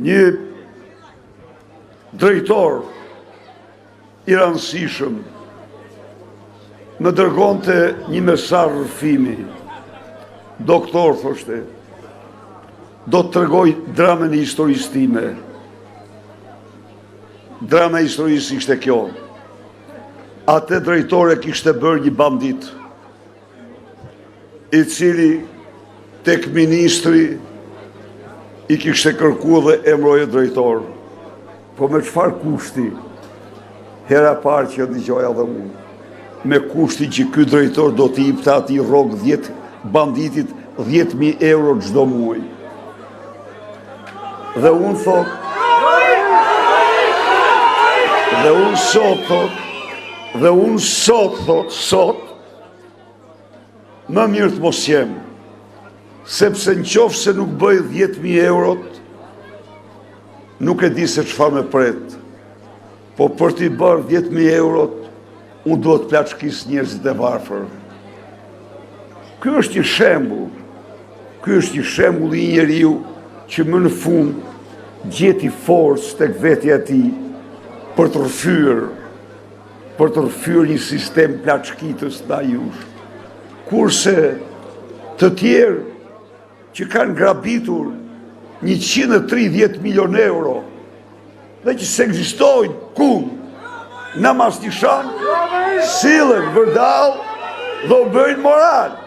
një drejtor i rëndësishëm më dërgonte një mesazh rrëfimi. Doktor, thoshte, do të tregoj dramën e historisë time. Drama e historisë ishte kjo. Atë drejtore kishte bërë një bandit, i cili tek ministri i kishte kërkuar dhe emroje drejtor. Po me çfarë kushti? Hera parë që dëgjoja dhe unë. Me kushti që ky drejtor do t'i jepte atij rrog 10 banditit 10.000 euro çdo muaj. Dhe unë thot, dhe unë sot, më mirë të mos jem, sepse në qoftë se nuk bëj 10.000 eurot, nuk e di se çfarë me pret, po për t'i bërë 10.000 eurot, unë duhet plaçkis njerëzit e varfër. Ky është një shembull i njeriu që më në fund gjeti forcë tek vetja e tij për të rrëfyer një sistem plaçkitës ndaj jush. Kurse të tjerë që kanë grabitur 130 milion euro dhe që s'ekzistojnë në mas një shanë, sillen vërdall dhe u bëjnë moral.